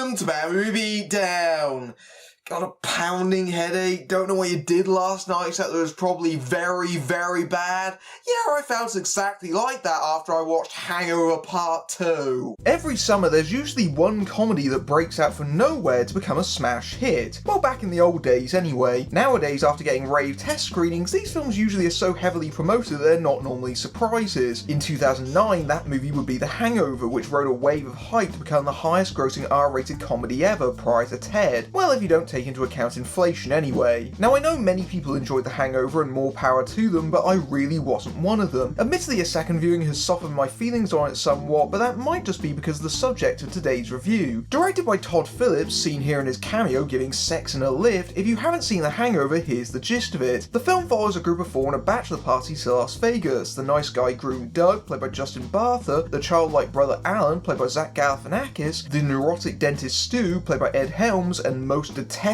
welcome to my movie Beatdown. Got a pounding headache, don't know what you did last night except that it was probably very, very bad. Yeah, I felt exactly like that after I watched Hangover Part 2. Every summer there's usually one comedy that breaks out from nowhere to become a smash hit. Well, back in the old days anyway. Nowadays, after getting rave test screenings, these films usually are so heavily promoted that they're not normally surprises. In 2009, that movie would be The Hangover, which rode a wave of hype to become the highest grossing R-rated comedy ever prior to Ted. Well, if you don't take into account inflation anyway. Now, I know many people enjoyed The Hangover and more power to them, but I really wasn't one of them. Admittedly, a second viewing has softened my feelings on it somewhat, but that might just be because of the subject of today's review. Directed by Todd Phillips, seen here in his cameo giving sex in a lift, if you haven't seen The Hangover, here's the gist of it. The film follows a group of four on a bachelor party to Las Vegas. The nice guy groom Doug, played by Justin Bartha, the childlike brother Alan, played by Zach Galifianakis, the neurotic dentist Stu, played by Ed Helms, and most detestably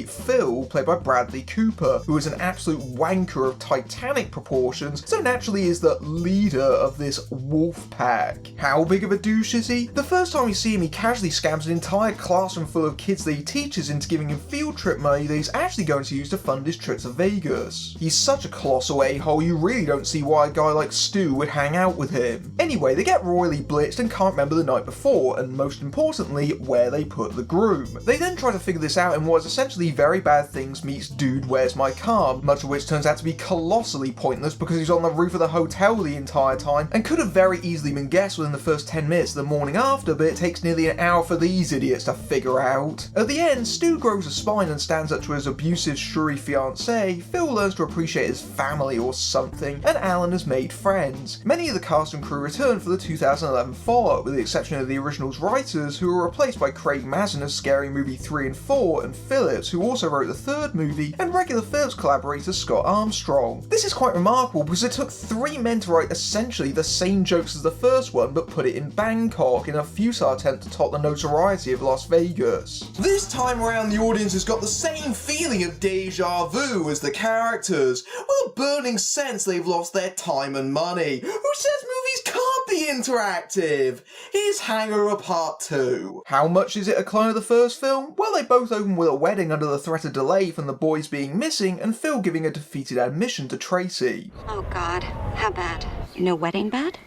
Phil, played by Bradley Cooper, who is an absolute wanker of Titanic proportions, so naturally is the leader of this wolf pack. How big of a douche is he? The first time we see him, he casually scams an entire classroom full of kids that he teaches into giving him field trip money that he's actually going to use to fund his trip to Vegas. He's such a colossal a-hole, you really don't see why a guy like Stu would hang out with him. Anyway, they get royally blitzed and can't remember the night before, and most importantly, where they put the groom. They then try to figure this out in what is essentially Very Bad Things meets Dude, Where's My Car, much of which turns out to be colossally pointless because he's on the roof of the hotel the entire time and could have very easily been guessed within the first 10 minutes of the morning after, but it takes nearly an hour for these idiots to figure out. At the end, Stu grows a spine and stands up to his abusive Shuri fiancée, Phil learns to appreciate his family or something, and Alan has made friends. Many of the cast and crew return for the 2011 follow-up, with the exception of the original's writers, who were replaced by Craig Mazin of Scary Movie 3 and 4, and Phillips, who also wrote the third movie, and regular Phillips collaborator Scott Armstrong. This is quite remarkable because it took three men to write essentially the same jokes as the first one, but put it in Bangkok in a futile attempt to top the notoriety of Las Vegas. This time around, the audience has got the same feeling of deja vu as the characters, with a burning sense they've lost their time and money. Who says movies can't be interactive? Here's Hangover Part 2. How much is it a clone of the first film? Well, they both open with a wedding under the threat of delay from the boys being missing and Phil giving a defeated admission to Tracy. Oh God, how bad? No wedding bad?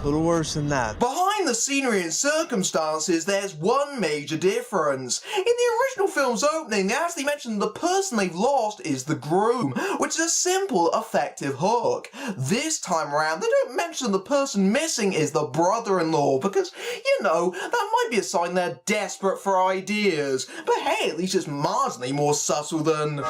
A little worse than that. Behind the scenery and circumstances, there's one major difference. In the original film's opening, they actually mention the person they've lost is the groom, which is a simple, effective hook. This time around, they don't mention the person missing is the brother-in-law, because, you know, that might be a sign they're desperate for ideas. But hey, at least it's marginally more subtle than...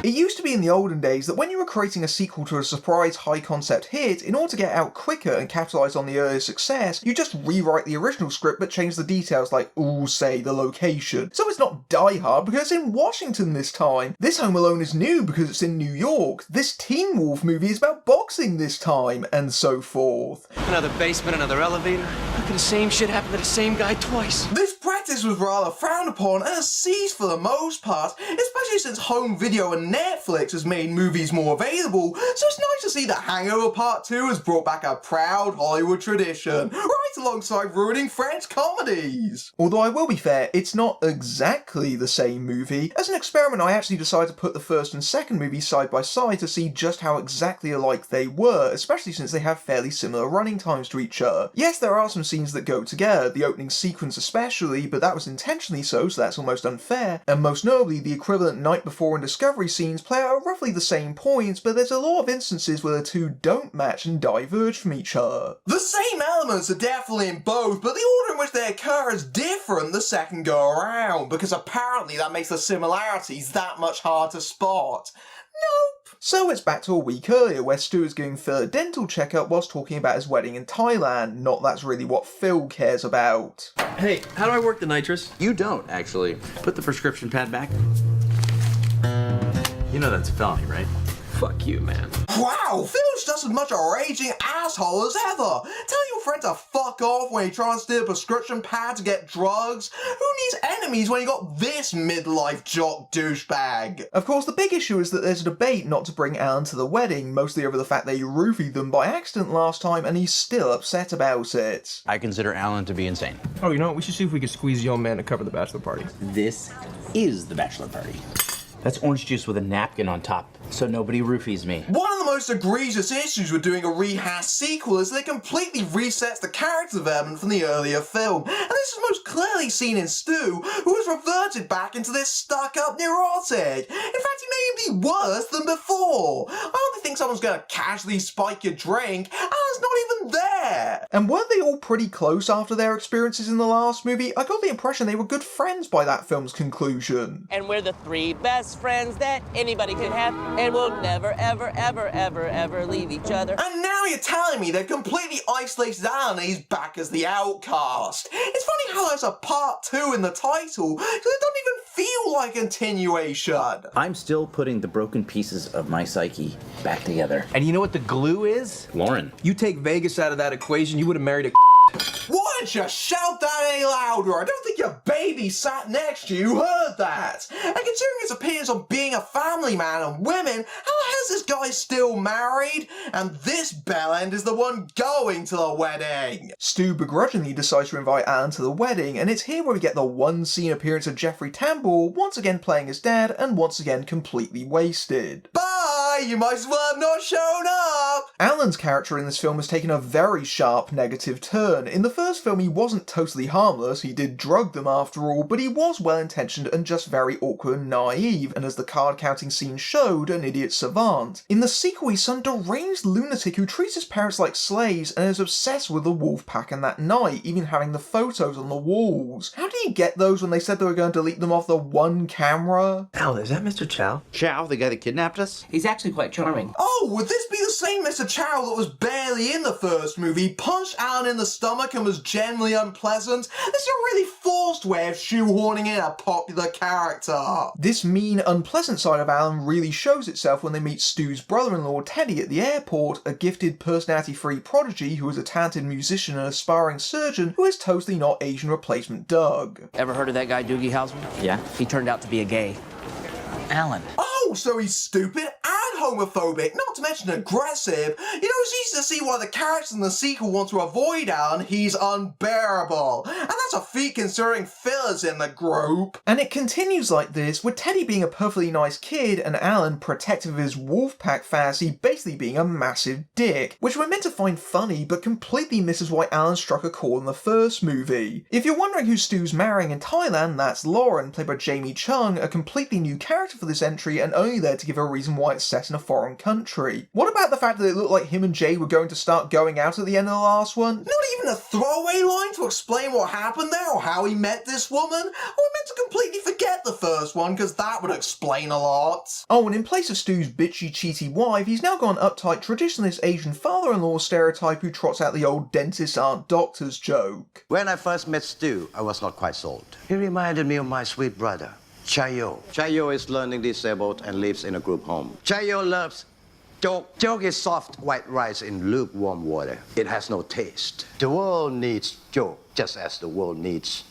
It used to be in the olden days that when you were creating a sequel to a surprise high-concept hit, in order to get out quicker and capitalise on the earlier success, you just rewrite the original script but change the details like, say, the location. So it's not Die Hard because it's in Washington this time. This Home Alone is new because it's in New York. This Teen Wolf movie is about boxing this time, and so forth. Another basement, another elevator. How could the same shit happen to the same guy twice? This practice was rather frowned upon and has ceased for the most part, especially since home video and Netflix has made movies more available, so it's nice to see that Hangover Part 2 has brought back a proud Hollywood tradition, right alongside ruining French comedies. Although I will be fair, it's not exactly the same movie. As an experiment, I actually decided to put the first and second movie side by side to see just how exactly alike they were, especially since they have fairly similar running times to each other. Yes, there are some scenes that go together, the opening sequence especially, but that was intentionally so that's almost unfair, and most notably, the equivalent Night Before and Discovery scenes play out at roughly the same points, but there's a lot of instances where the two don't match and diverge from each other. The same elements are definitely in both, but the order in which they occur is different the second go around, because apparently that makes the similarities that much harder to spot. Nope. So it's back to a week earlier where Stu is giving Phil a dental checkup whilst talking about his wedding in Thailand. Not that's really what Phil cares about. Hey, how do I work the nitrous? You don't, actually. Put the prescription pad back. You know that's a felony, right? Fuck you, man. Wow, Phillips just as much a raging asshole as ever. Tell your friend to fuck off when you try and steal a prescription pad to get drugs. Who needs enemies when you got this midlife jock douchebag? Of course, the big issue is that there's a debate not to bring Alan to the wedding, mostly over the fact that he roofied them by accident last time and he's still upset about it. I consider Alan to be insane. Oh, you know what? We should see if we can squeeze the old man to cover the bachelor party. This is the bachelor party. That's orange juice with a napkin on top, so nobody roofies me. One of the most egregious issues with doing a rehashed sequel is that it completely resets the character development from the earlier film, and this is most clearly seen in Stu, who has reverted back into this stuck-up neurotic. In fact, he may even be worse than before. I don't think someone's gonna casually spike your drink, and it's not even there. And weren't they all pretty close after their experiences in the last movie? I got the impression they were good friends by that film's conclusion. And we're the three best friends that anybody could have, and we'll never, ever, ever, ever, ever leave each other. And now you're telling me they're completely isolated Alan and he's back as the outcast. It's funny how there's a part 2 in the title, because it doesn't even feel like a continuation. I'm still putting the broken pieces of my psyche back together. And you know what the glue is? Lauren. You take Vegas out of that equation, you would have married a Why don't you shout that any louder? I don't think your baby sat next to you heard that. And considering his opinions on being a family man and women, how the hell is this guy still married? And this bellend is the one going to the wedding. Stu begrudgingly decides to invite Alan to the wedding, and it's here where we get the one scene appearance of Jeffrey Tambor, once again playing his dad, and once again completely wasted. Bye! You might as well have not shown up! Alan's character in this film has taken a very sharp negative turn. In the first film, he wasn't totally harmless, he did drug them after all, but he was well-intentioned and just very awkward and naive, and as the card-counting scene showed, an idiot savant. In the sequel, he's some deranged lunatic who treats his parents like slaves and is obsessed with the wolf pack and that night, even having the photos on the walls. How did he get those when they said they were going to delete them off the one camera? Alan, is that Mr. Chow? Chow, the guy that kidnapped us? He's actually quite charming. Oh, would this be the same Mr. Chow that was barely in the first movie, punched Alan in the stomach and was generally unpleasant? This is a really forced way of shoehorning in a popular character. This mean, unpleasant side of Alan really shows itself when they meet Stu's brother-in-law Teddy at the airport, a gifted personality-free prodigy who is a talented musician and aspiring surgeon who is totally not Asian replacement Doug. Ever heard of that guy, Doogie Howser? Yeah. He turned out to be a gay. Alan. Oh, so he's stupid and homophobic, not to mention aggressive. You know, it's easy to see why the characters in the sequel want to avoid Alan. He's unbearable. And that's a feat considering Phil's in the group. And it continues like this, with Teddy being a perfectly nice kid and Alan, protective of his Wolfpack fantasy, basically being a massive dick, which we're meant to find funny, but completely misses why Alan struck a chord in the first movie. If you're wondering who Stu's marrying in Thailand, that's Lauren, played by Jamie Chung, a completely new character for this entry and only there to give a reason why it's set in a foreign country. What about the fact that it looked like him and Jay were going to start going out at the end of the last one? Not even a throwaway line to explain what happened there or how he met this woman? Or we're meant to completely forget the first one because that would explain a lot. Oh, and in place of Stu's bitchy, cheaty wife, he's now got an uptight, traditionalist Asian father-in-law stereotype who trots out the old dentists aren't doctors joke. When I first met Stu, I was not quite sold. He reminded me of my sweet brother, Chayo. Chayo is learning disabled and lives in a group home. Chayo loves joke. Joke is soft white rice in lukewarm water. It has no taste. The world needs joke, just as the world needs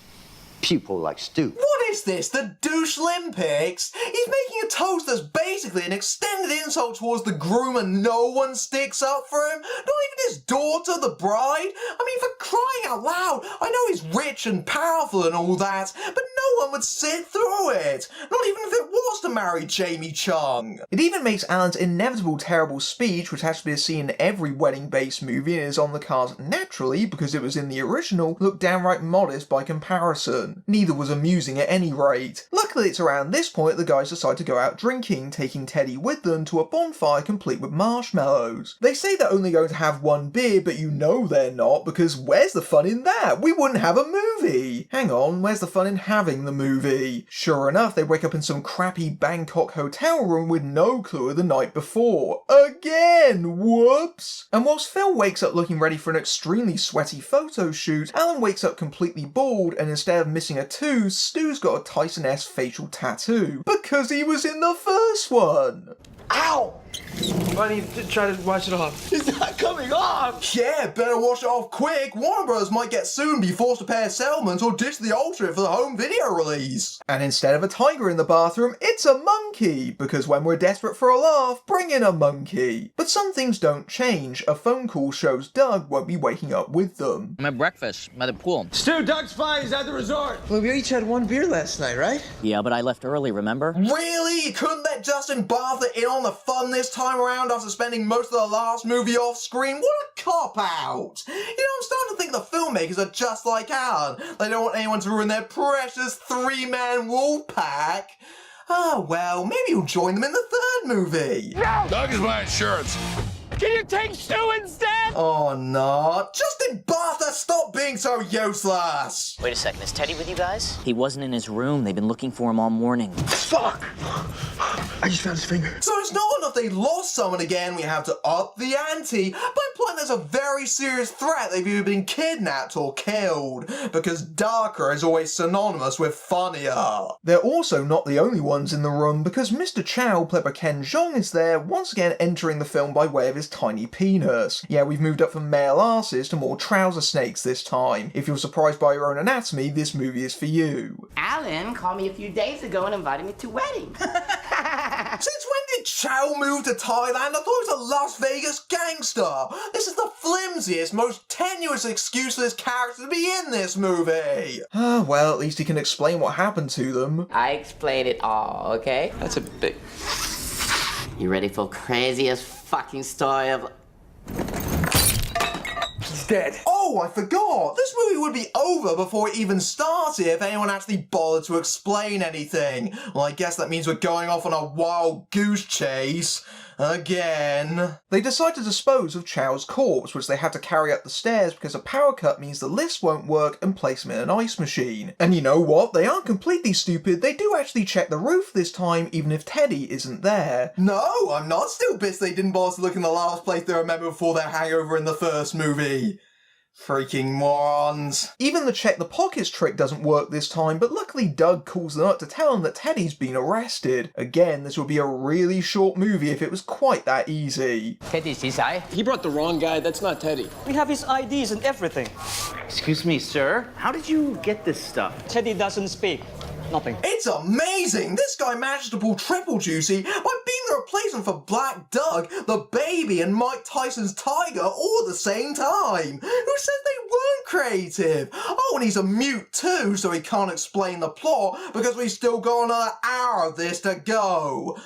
people like Stu. What is this, the douche Olympics? He's making a toast that's basically an extended insult towards the groom and no one sticks up for him? Not even his daughter, the bride? I mean, for crying out loud, I know he's rich and powerful and all that, but no one would sit through it. Not even if it was to marry Jamie Chung. It even makes Alan's inevitable terrible speech, which has to be a scene in every wedding-based movie and is on the cards naturally because it was in the original, look downright modest by comparison. Neither was amusing at any rate. Luckily it's around this point the guys decide to go out drinking, taking Teddy with them to a bonfire complete with marshmallows. They say they're only going to have one beer, but you know they're not, because where's the fun in that? We wouldn't have a movie! Hang on, where's the fun in having the movie? Sure enough, they wake up in some crappy Bangkok hotel room with no clue of the night before. Again! Whoops! And whilst Phil wakes up looking ready for an extremely sweaty photo shoot, Alan wakes up completely bald and instead of missing a tooth, Stu's got a Tyson-esque facial tattoo. Because he was in the first one! Ow! I need to try to wash it off. It's not coming off! Yeah, better wash it off quick. Warner Bros. Might get sued and be forced to pay a settlement or ditch the alternate for the home video release. And instead of a tiger in the bathroom, it's a monkey, because when we're desperate for a laugh, bring in a monkey. But some things don't change. A phone call shows Doug won't be waking up with them. I'm at breakfast by the pool. Stu, Doug's fine. He's at the resort. Well, we each had one beer last night, right? Yeah, but I left early, remember? Really? You couldn't let Justin Bartha in on the fun this time around after spending most of the last movie off screen? What a cop-out! You know, I'm starting to think the filmmakers are just like Alan. They don't want anyone to ruin their precious three-man wolf pack. Oh, well, maybe you'll join them in the third movie. No! Doug is my insurance. Can you take Stu instead? Oh, no. Justin Bartha, stop being so useless! Wait a second, is Teddy with you guys? He wasn't in his room. They've been looking for him all morning. Fuck! I just found his finger. So it's not enough they lost someone again, we have to up the ante by implying there's a very serious threat they've either been kidnapped or killed, because darker is always synonymous with funnier. They're also not the only ones in the room, because Mr. Chow, played by Jeong, is there, once again entering the film by way of his tiny penis. Yeah, we've moved up from male asses to more trouser snakes this time. If you're surprised by your own anatomy, this movie is for you. Alan called me a few days ago and invited me to a wedding. Since when did Chow move to Thailand? I thought he was a Las Vegas gangster. This is the flimsiest, most tenuous excuse for this character to be in this movie. Well, at least he can explain what happened to them. I explained it all, okay? That's a big... You ready for craziest fucking story of... He's dead. Oh, I forgot! This movie would be over before it even started if anyone actually bothered to explain anything. Well, I guess that means we're going off on a wild goose chase. Again. They decide to dispose of Chow's corpse, which they had to carry up the stairs because a power cut means the lifts won't work, and place him in an ice machine. And you know what? They aren't completely stupid. They do actually check the roof this time, even if Teddy isn't there. No, I'm not still pissed they didn't bother to look in the last place they remember before their hangover in the first movie. Freaking morons. Even the check the pockets trick doesn't work this time, but luckily Doug calls them up to tell them that Teddy's been arrested. Again, this would be a really short movie if it was quite that easy. Teddy's his eye? He brought the wrong guy. That's not Teddy. We have his IDs and everything. Excuse me, sir. How did you get this stuff? Teddy doesn't speak. Nothing. It's amazing! This guy managed to pull triple duty by being the replacement for Black Doug, the baby, and Mike Tyson's tiger all at the same time. Who says they weren't creative? Oh, and he's a mute too, so he can't explain the plot because we've still got another hour of this to go.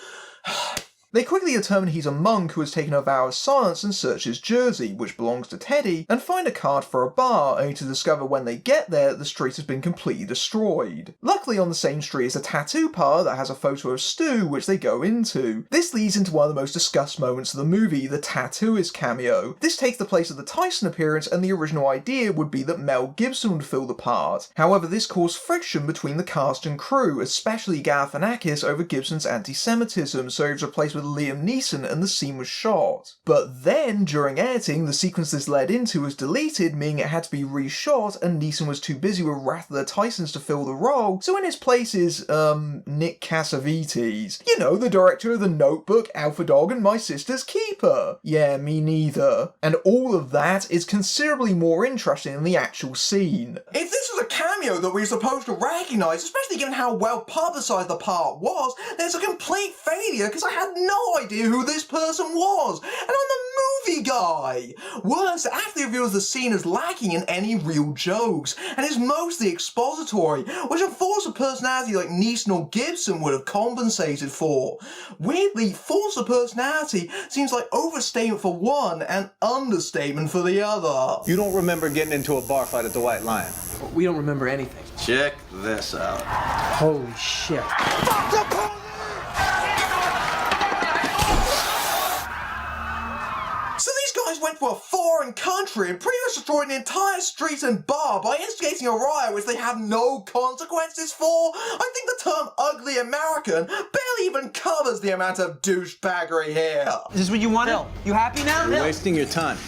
They quickly determine he's a monk who has taken a vow of silence and search his jersey, which belongs to Teddy, and find a card for a bar, only to discover when they get there that the street has been completely destroyed. Luckily on the same street is a tattoo parlor that has a photo of Stu, which they go into. This leads into one of the most discussed moments of the movie, the tattooist cameo. This takes the place of the Tyson appearance, and the original idea would be that Mel Gibson would fill the part. However, this caused friction between the cast and crew, especially Galifianakis over Gibson's anti-Semitism, so he was replaced with Liam Neeson and the scene was shot. But then, during editing, the sequence this led into was deleted, meaning it had to be reshot, and Neeson was too busy with Wrath of the Titans to fill the role, so in his place is, Nick Cassavetes. You know, the director of The Notebook, Alpha Dog, and My Sister's Keeper. Yeah, me neither. And all of that is considerably more interesting than the actual scene. If this was a cameo that we were supposed to recognise, especially given how well publicised the part was, then it's a complete failure because I had no idea who this person was, and I'm the movie guy. Worse, it actually reveals the scene as lacking in any real jokes, and is mostly expository, which a force of personality like Neeson or Gibson would have compensated for. Weirdly, force of personality seems like overstatement for one and understatement for the other. You don't remember getting into a bar fight at the White Lion? We don't remember anything. Check this out. Holy shit. Went to a foreign country and pretty much destroyed an entire street and bar by instigating a riot which they have no consequences for. I think the term ugly American barely even covers the amount of douchebaggery here. Is this what you wanted? Phil, you happy now? You're wasting your time.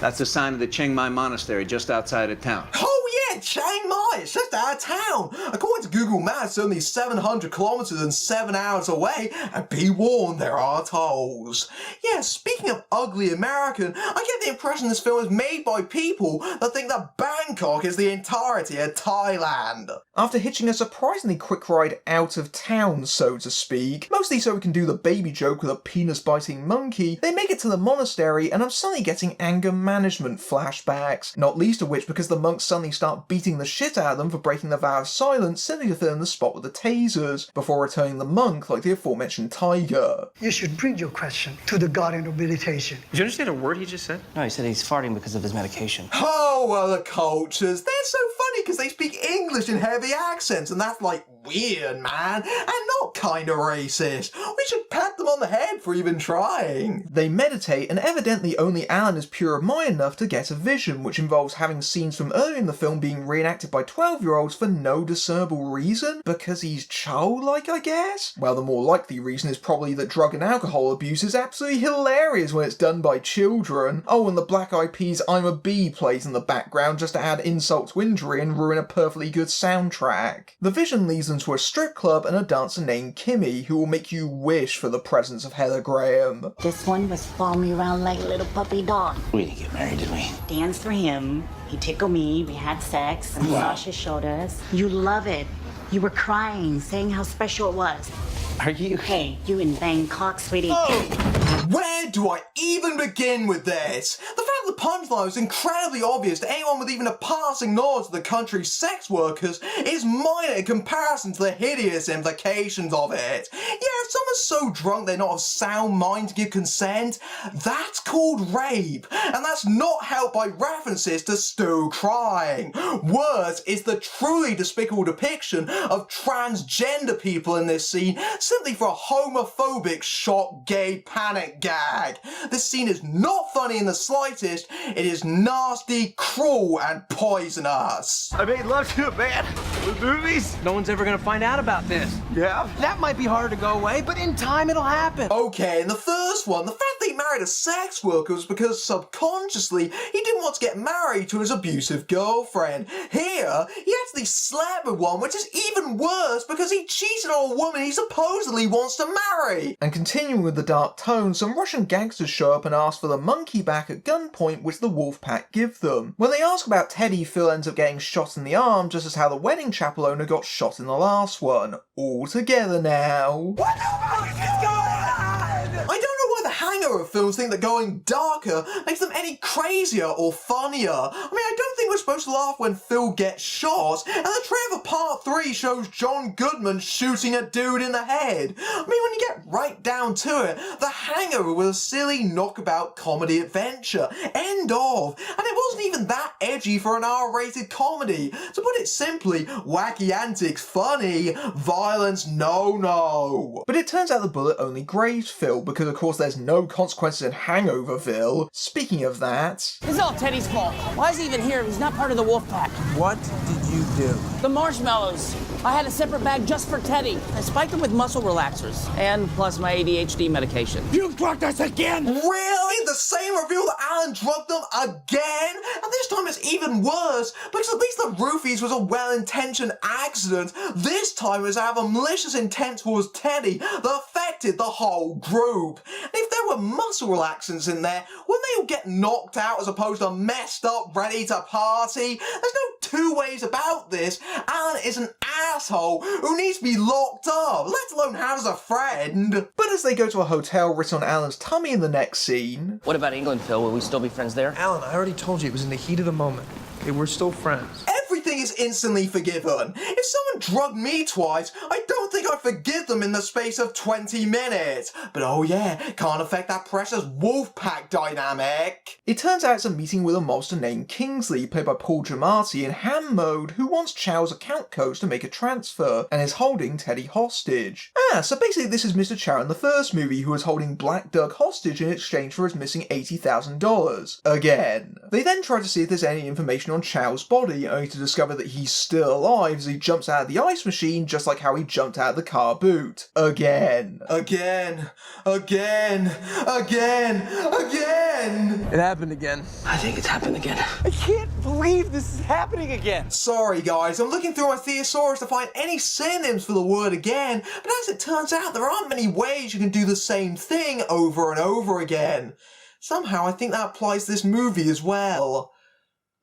That's the sign of the Chiang Mai Monastery just outside of town. Oh yeah, Chiang Mai, it's just out of town. According to Google Maps, it's only 700 kilometers and 7 hours away, and be warned, there are tolls. Yeah, speaking of ugly American, I get the impression this film is made by people that think that Bangkok is the entirety of Thailand. After hitching a surprisingly quick ride out of town, so to speak, mostly so we can do the baby joke with a penis-biting monkey, they make it to the monastery and I'm suddenly getting anger management flashbacks, not least of which because the monks suddenly start beating the shit out of them for breaking the vow of silence simply to fill in the spot with the tasers, before returning the monk like the aforementioned tiger. You should bring your question to the guardian of meditation. Did you understand a word he just said? No, he said he's farting because of his medication. Oh, other cultures, they're so funny because they speak English in heavy accents, and that's like weird, man, and not kinda racist. We should pat them on the head for even trying. They meditate, and evidently only Alan is pure of mind enough to get a vision, which involves having scenes from earlier in the film being reenacted by 12-year-olds for no discernible reason, because he's childlike, I guess? Well, the more likely reason is probably that drug and alcohol abuse is absolutely hilarious when it's done by children. Oh, and the Black Eyed Peas' I'm a Bee plays in the background just to add insult to injury and ruin a perfectly good soundtrack. The vision leads them to a strip club and a dancer named Kimmy, who will make you wish for the presence of Heather Graham. This one was following me around like a little puppy dog. We didn't get married, did we? Danced for him. He tickled me. We had sex. Massaged his shoulders. You love it. You were crying, saying how special it was. Are you? Hey, you in Bangkok, sweetie. Oh! Where do I even begin with this? The fact the punchline was incredibly obvious to anyone with even a passing knowledge of the country's sex workers is minor in comparison to the hideous implications of it. Yeah, if someone's so drunk they're not of sound mind to give consent, that's called rape, and that's not helped by references to Stu crying. Worse is the truly despicable depiction of transgender people in this scene simply for a homophobic shock gay panic gag. This scene is not funny in the slightest, it is nasty, cruel and poisonous. I made love to a man with movies. No one's ever gonna find out about this. Yeah? That might be hard to go away, but in time it'll happen. Okay, in the first one, the fact that he married a sex worker was because subconsciously he didn't want to get married to his abusive girlfriend. Here, he actually slept with one, which is even worse because he cheated on a woman he supposedly wants to marry. And continuing with the dark tone, some Russian gangsters show up and ask for the monkey back at gunpoint, which the wolf pack give them. When they ask about Teddy, Phil ends up getting shot in the arm, just as how the wedding chapel owner got shot in the last one. All together now. What the fuck is going on? I don't know why the Hangover films think that going darker makes them any crazier or funnier. I mean, I don't think we're supposed to laugh when Phil gets shot, and the trailer for part 3 shows John Goodman shooting a dude in the head. I mean, when you get right down to it, The Hangover was a silly knockabout comedy adventure. End of. And it wasn't even that edgy for an R-rated comedy. To put it simply, wacky antics funny, violence no. But it turns out the bullet only grazed Phil, because of course there's no consequences in Hangoverville. Speaking of that... This is all Teddy's fault. Why is he even here? He's not part of the wolf pack. What did you do? The marshmallows. I had a separate bag just for Teddy. I spiked them with muscle relaxers. And plus my ADHD medication. You drugged us again! Really? The same reveal that Alan drugged them again? And this time it's even worse, because at least the roofies was a well-intentioned accident. This time it was out of a malicious intent towards Teddy that affected the whole group. And if there were muscle relaxants in there, wouldn't they all get knocked out as opposed to messed up, ready to party? There's no two ways about this. Alan is an asshole who needs to be locked up, let alone have as a friend. But as they go to a hotel written on Alan's tummy in the next scene... What about England, Phil? Will we still be friends there? Alan, I already told you it was in the heat of the moment. Okay, we're still friends. Everything is instantly forgiven. If someone drugged me twice, I don't think I'd forgive them in the space of 20 minutes. But oh yeah, can't affect that precious wolf pack dynamic. It turns out it's a meeting with a mobster named Kingsley, played by Paul Giamatti in ham mode, who wants Chow's account codes to make a transfer, and is holding Teddy hostage. So basically this is Mr. Chow in the first movie, who was holding Black Doug hostage in exchange for his missing $80,000. Again. They then try to see if there's any information on Chow's body, only to discover that he's still alive as he jumps out of the ice machine, just like how he jumped out of the car boot. Again. again! It happened again. I think it's happened again. I can't believe this is happening again. Sorry guys, I'm looking through my thesaurus to find any synonyms for the word again, but as it turns out, there aren't many ways you can do the same thing over and over again. Somehow I think that applies to this movie as well.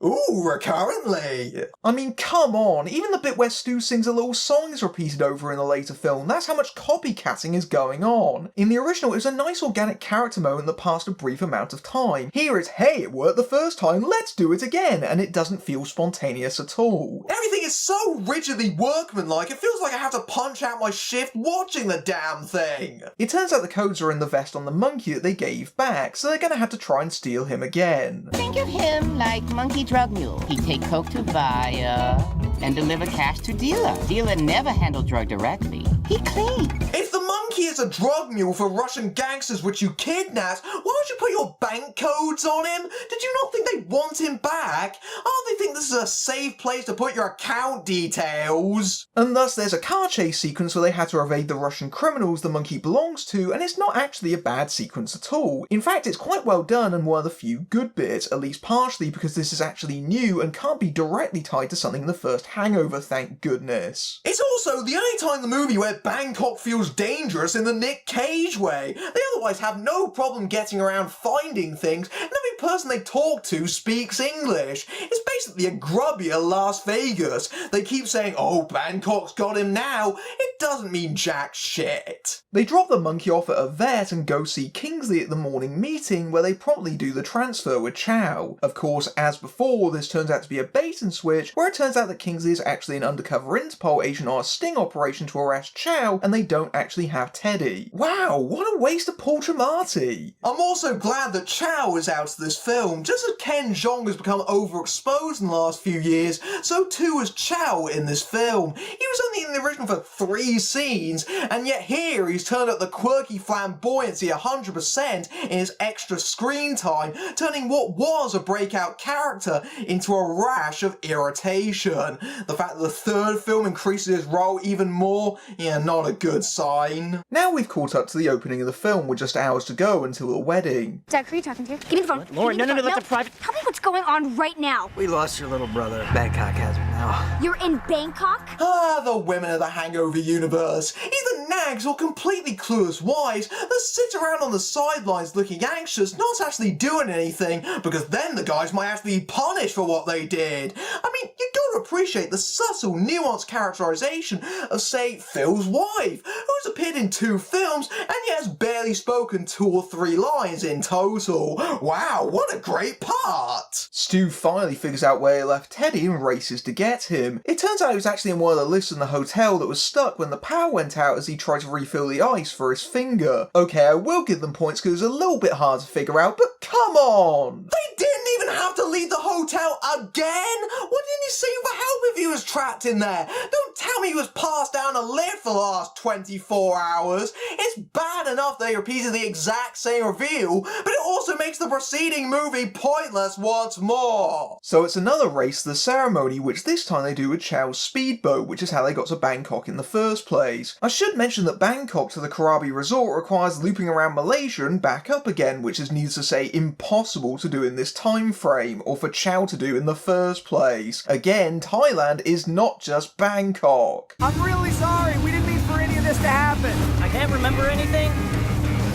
Ooh, recurrently! I mean, come on, even the bit where Stu sings a little song is repeated over in the later film. That's how much copycatting is going on. In the original, it was a nice organic character moment that passed a brief amount of time. Here it's, hey, it worked the first time, let's do it again, and it doesn't feel spontaneous at all. Everything is so rigidly workmanlike, it feels like I have to punch out my shift watching the damn thing! It turns out the codes are in the vest on the monkey that they gave back, so they're gonna have to try and steal him again. Think of him like monkey drug mule. He take coke to buyer and deliver cash to dealer. Dealer never handle drug directly. He clean. If the monkey is a drug mule for Russian gangsters which you kidnapped, why don't you put your bank codes on him? Did you not think they want him back? Oh, they think this is a safe place to put your account details. And thus there's a car chase sequence where they had to evade the Russian criminals the monkey belongs to, and it's not actually a bad sequence at all. In fact, it's quite well done and one of the few good bits, at least partially because this is actually new and can't be directly tied to something in the first Hangover, thank goodness. It's also the only time in the movie where Bangkok feels dangerous in the Nick Cage way. They otherwise have no problem getting around finding things, and every person they talk to speaks English. It's basically a grubbier Las Vegas. They keep saying, oh, Bangkok's got him now. It doesn't mean jack shit. They drop the monkey off at a vet and go see Kingsley at the morning meeting where they promptly do the transfer with Chow. Of course, as before, this turns out to be a bait and switch, where it turns out that Kingsley is actually an undercover Interpol agent on a sting operation to arrest Chow, and they don't actually have Teddy. Wow, what a waste of Paul Giamatti. I'm also glad that Chow is out of this film. Just as Ken Jeong has become overexposed in the last few years, so too has Chow in this film. He was only in the original for 3 scenes, and yet here he's turned up the quirky flamboyancy 100% in his extra screen time, turning what was a breakout character into a rash of irritation. The fact that the third film increases his role even more, yeah, not a good sign. Now we've caught up to the opening of the film with just hours to go until the wedding. Dad, who are you talking to? Give me the phone. Lauren, no, that's a private... Tell me what's going on right now. We lost your little brother. Bangkok has her now. You're in Bangkok? Ah, the women of the Hangover universe. Either nags or completely clueless wives that sit around on the sidelines looking anxious, not actually doing anything, because then the guys might actually be punished for what they did. I mean, you gotta appreciate the subtle, nuanced characterization of, say, Phil's wife, who's appeared in 2 films and yet has barely spoken 2 or 3 lines in total. Wow, what a great part! Stu finally figures out where he left Teddy and races to get him. It turns out he was actually in one of the lifts in the hotel that was stuck when the power went out as he tried to refill the ice for his finger. Okay, I will give them points because it was a little bit hard to figure out, but come on! They didn't even have to leave the hotel again? What didn't he see for help if he was trapped in there? Don't tell me he was passed down a lift for the last 24 hours. It's bad enough they repeated the exact same reveal, but it also makes the preceding movie pointless once more. So it's another race to the ceremony, which this time they do with Chow's speedboat, which is how they got to Bangkok in the first place. I should mention that Bangkok to the Krabi resort requires looping around Malaysia and back up again, which is needless to say impossible to do in this time frame, or for Chow to do in the first place. Again, Thailand is not just Bangkok. I'm really sorry. We didn't mean for any of this to happen. I can't remember anything,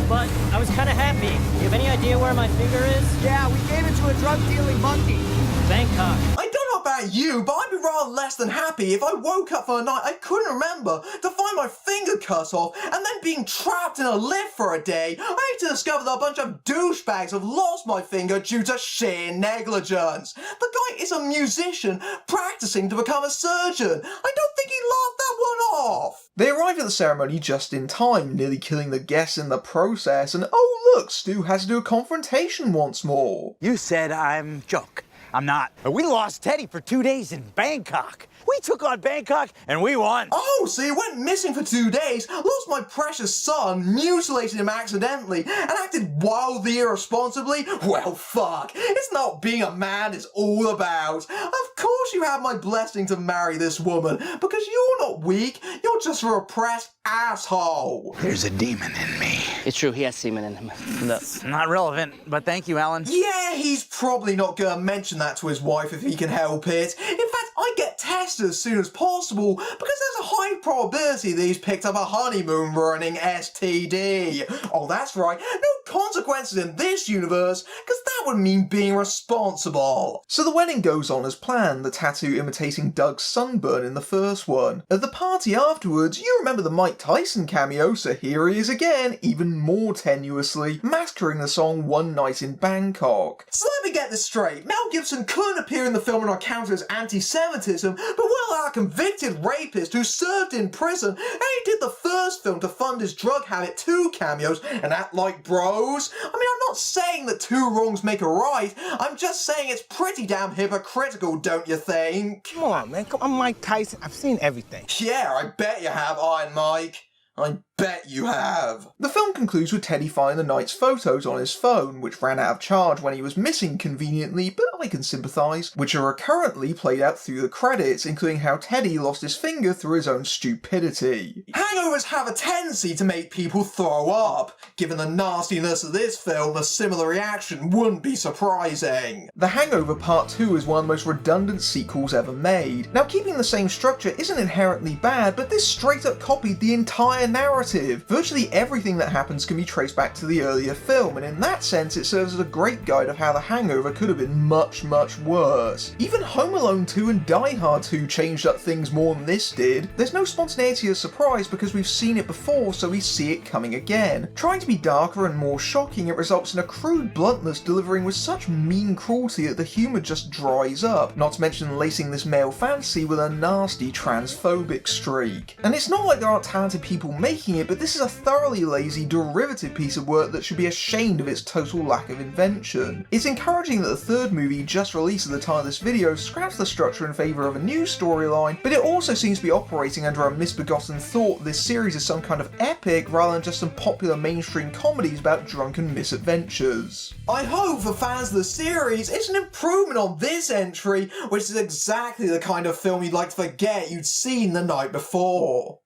but I was kind of happy. You have any idea where my finger is? Yeah, we gave it to a drug-dealing monkey. Bangkok. I don't know about you, but I'd be rather less than happy if I woke up for a night I couldn't remember to find my finger cut off and then being trapped in a lift for a day, only to discover that a bunch of douchebags have lost my finger due to sheer negligence. The guy is a musician practicing to become a surgeon. I don't think he laughed that one off. They arrive at the ceremony just in time, nearly killing the guests in the process, and oh look, Stu has to do a confrontation once more. You said I'm Jeong. I'm not. We lost Teddy for 2 days in Bangkok. We took on Bangkok and we won. Oh, so you went missing for 2 days, lost my precious son, mutilated him accidentally, and acted wildly irresponsibly? Well, fuck. It's not being a man it's all about. Of course you have my blessing to marry this woman, because you're not weak, you're just a repressed asshole. There's a demon in me. It's true, he has semen in him. Look. Not relevant, but thank you, Alan. Yeah, he's probably not gonna mention that to his wife if he can help it. In fact, I get tested as soon as possible because there's a high probability that he's picked up a honeymoon ruining STD. Oh, that's right, no consequences in this universe, because that would mean being responsible. So the wedding goes on as planned, the tattoo imitating Doug's sunburn in the first one. At the party afterwards, you remember the Mike Tyson cameo, so here he is again, even more tenuously, massacring the song One Night in Bangkok. So let me get this straight, Mel Gibson couldn't appear in the film on account of his anti-Semitism, but will our convicted rapist who served in prison, and he did the first film to fund his drug habit 2 cameos and act like bros? I mean, I'm not saying that 2 wrongs make a right, I'm just saying it's pretty damn hypocritical, don't you think? Come on, man. I'm Mike Tyson. I've seen everything. Yeah, I bet you have, Iron Mike. I bet you have. The film concludes with Teddy finding the knight's photos on his phone, which ran out of charge when he was missing conveniently, but I can sympathise, which are recurrently played out through the credits, including how Teddy lost his finger through his own stupidity. Hangovers have a tendency to make people throw up. Given the nastiness of this film, a similar reaction wouldn't be surprising. The Hangover Part 2 is one of the most redundant sequels ever made. Now, keeping the same structure isn't inherently bad, but this straight up copied the entire narrative. Virtually everything that happens can be traced back to the earlier film, and in that sense it serves as a great guide of how The Hangover could have been much, much worse. Even Home Alone 2 and Die Hard 2 changed up things more than this did. There's no spontaneity or surprise because we've seen it before, so we see it coming again. Trying to be darker and more shocking, it results in a crude bluntness delivering with such mean cruelty that the humour just dries up, not to mention lacing this male fantasy with a nasty transphobic streak. And it's not like there aren't talented people making it, but this is a thoroughly lazy, derivative piece of work that should be ashamed of its total lack of invention. It's encouraging that the third movie, just released at the time of this video, scraps the structure in favour of a new storyline, but it also seems to be operating under a misbegotten thought this series is some kind of epic rather than just some popular mainstream comedies about drunken misadventures. I hope for fans of the series it's an improvement on this entry, which is exactly the kind of film you'd like to forget you'd seen the night before.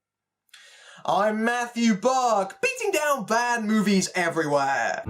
I'm Matthew Buck, beating down bad movies everywhere.